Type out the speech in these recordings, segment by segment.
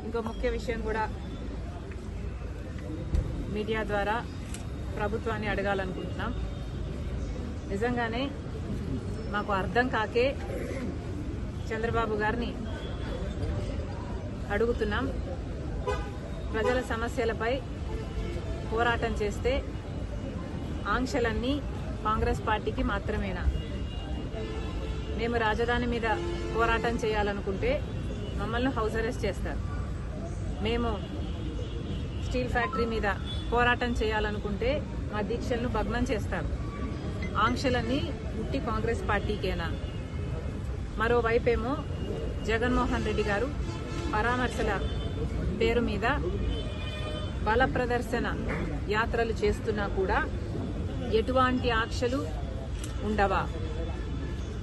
ఇంకో ముఖ్య విషయం కూడా మీడియా ద్వారా ప్రభుత్వాన్ని అడగాలనుకుంటున్నాం. నిజంగానే మాకు అర్థం కాకే చంద్రబాబు గారిని అడుగుతున్నాం. ప్రజల సమస్యలపై పోరాటం చేస్తే ఆంక్షలన్నీ కాంగ్రెస్ పార్టీకి మాత్రమేనా? మేము రాజధాని మీద పోరాటం చేయాలనుకుంటే మమ్మల్ని హౌస్ అరెస్ట్ చేస్తారు. మేము స్టీల్ ఫ్యాక్టరీ మీద పోరాటం చేయాలనుకుంటే మా దీక్షలను భగ్నం చేస్తారు. ఆంక్షలన్నీ ఉట్టి కాంగ్రెస్ పార్టీకేనా? మరోవైపేమో జగన్మోహన్ రెడ్డి గారు పరామర్శల పేరు మీద బల ప్రదర్శన యాత్రలు చేస్తున్నా కూడా ఎటువంటి ఆంక్షలు ఉండవా?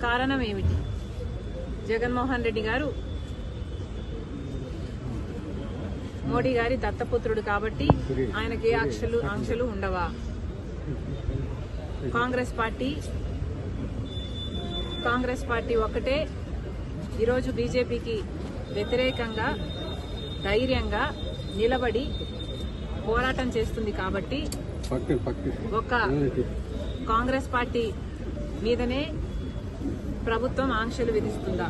కారణం ఏమిటి? జగన్మోహన్ రెడ్డి గారు మోడీ గారి దత్తపుత్రుడు కాబట్టి ఆయనకి ఏ ఆంక్షలు ఉండవా? కాంగ్రెస్ పార్టీ ఒక్కటే ఈరోజు బీజేపీకి వ్యతిరేకంగా ధైర్యంగా నిలబడి పోరాటం చేస్తుంది కాబట్టి ఒక కాంగ్రెస్ పార్టీ మీదనే ప్రభుత్వం ఆంక్షలు విధిస్తుందా?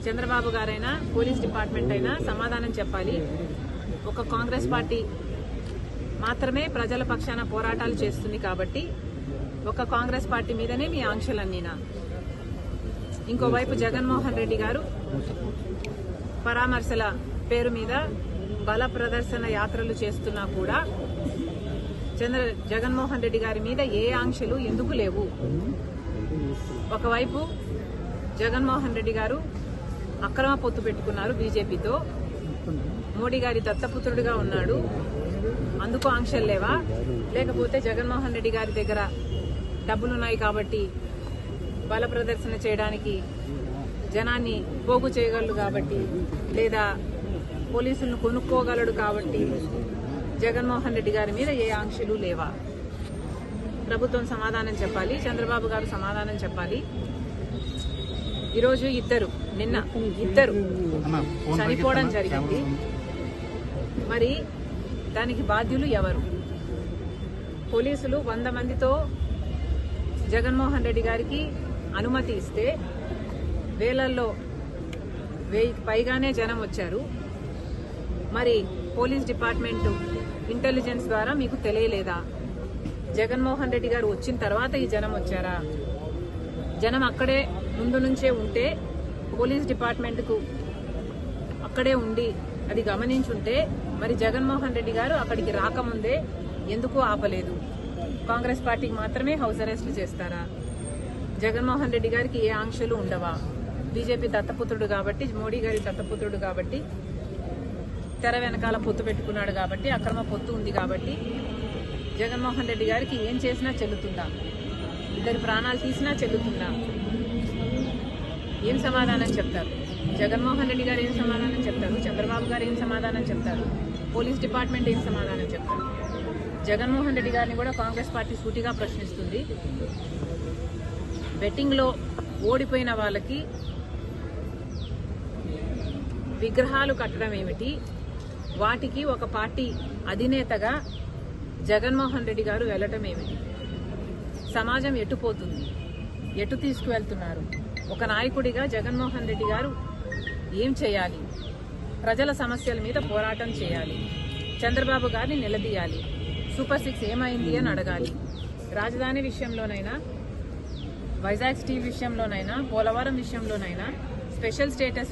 చంద్రబాబు గారైనా పోలీస్ డిపార్ట్మెంట్ అయినా సమాధానం చెప్పాలి. ఒక కాంగ్రెస్ పార్టీ మాత్రమే ప్రజల పక్షాన పోరాటాలు చేస్తుంది కాబట్టి ఒక కాంగ్రెస్ పార్టీ మీదనే మీ ఆంక్షలన్నీనా? ఇంకోవైపు జగన్మోహన్ రెడ్డి గారు పరామర్శల పేరు మీద బల ప్రదర్శన యాత్రలు చేస్తున్నా కూడా జగన్మోహన్ రెడ్డి గారి మీద ఏ ఆంక్షలు ఎందుకు లేవు? ఒకవైపు జగన్మోహన్ రెడ్డి గారు అక్రమ పొత్తు పెట్టుకున్నారు బీజేపీతో, మోడీ గారి దత్తపుత్రుడిగా ఉన్నాడు, అందుకు ఆంక్షలు లేవా? లేకపోతే జగన్మోహన్ రెడ్డి గారి దగ్గర డబ్బులున్నాయి కాబట్టి బల ప్రదర్శన చేయడానికి జనాన్ని పోగు చేయగలడు కాబట్టి, లేదా పోలీసులను కొనుక్కోగలడు కాబట్టి జగన్మోహన్ రెడ్డి గారి మీద ఏ ఆంక్షలు లేవా? ప్రభుత్వం సమాధానం చెప్పాలి, చంద్రబాబు గారు సమాధానం చెప్పాలి. ఈరోజు నిన్న ఇద్దరు చనిపోవడం జరిగింది. మరి దానికి బాధ్యులు ఎవరు? పోలీసులు 100 మందితో జగన్మోహన్ రెడ్డి గారికి అనుమతి ఇస్తే వేలల్లో 1000కి పైగానే జనం వచ్చారు. మరి పోలీస్ డిపార్ట్మెంట్ ఇంటెలిజెన్స్ ద్వారా మీకు తెలియలేదా? జగన్మోహన్ రెడ్డి గారు వచ్చిన తర్వాత ఈ జనం వచ్చారా? జనం అక్కడే ముందు నుంచే ఉంటే పోలీస్ డిపార్ట్మెంట్కు అక్కడే ఉండి అది గమనించుంటే మరి జగన్మోహన్ రెడ్డి గారు అక్కడికి రాకముందే ఎందుకు ఆపలేదు? కాంగ్రెస్ పార్టీకి మాత్రమే హౌస్ అరెస్టులు చేస్తారా? జగన్మోహన్ రెడ్డి గారికి ఏ ఆంక్షలు ఉండవా? బీజేపీ దత్తపుత్రుడు కాబట్టి, మోడీ గారి దత్తపుత్రుడు కాబట్టి, తెర వెనకాల పొత్తు పెట్టుకున్నాడు కాబట్టి, అక్రమ పొత్తు ఉంది కాబట్టి జగన్మోహన్ రెడ్డి గారికి ఏం చేసినా చెల్లుతుందా? ఇద్దరు ప్రాణాలు తీసినా చెల్లుతుందా? ఏం సమాధానం చెప్తారు? జగన్మోహన్ రెడ్డి గారు ఏం సమాధానం చెప్తారు? చంద్రబాబు గారు ఏం సమాధానం చెప్తారు? పోలీస్ డిపార్ట్మెంట్ ఏం సమాధానం చెప్తారు? జగన్మోహన్ రెడ్డి గారిని కూడా కాంగ్రెస్ పార్టీ సూటిగా ప్రశ్నిస్తుంది. బెట్టింగ్లో ఓడిపోయిన వాళ్ళకి విగ్రహాలు కట్టడం ఏమిటి? వాటికి ఒక పార్టీ అధినేతగా జగన్మోహన్ రెడ్డి గారు వెళ్ళటం ఏమిటి? సమాజం ఎటుపోతుంది? ఎటు తీసుకువెళ్తున్నారు? ఒక నాయకుడిగా జగన్మోహన్ రెడ్డి గారు ఏం చేయాలి? ప్రజల సమస్యల మీద పోరాటం చేయాలి, చంద్రబాబు గారిని నిలదీయాలి, సూపర్ 6 ఏమైంది అని అడగాలి. రాజధాని విషయంలోనైనా, వైజాగ్ స్టీల్ విషయంలోనైనా, పోలవరం విషయంలోనైనా, స్పెషల్ స్టేటస్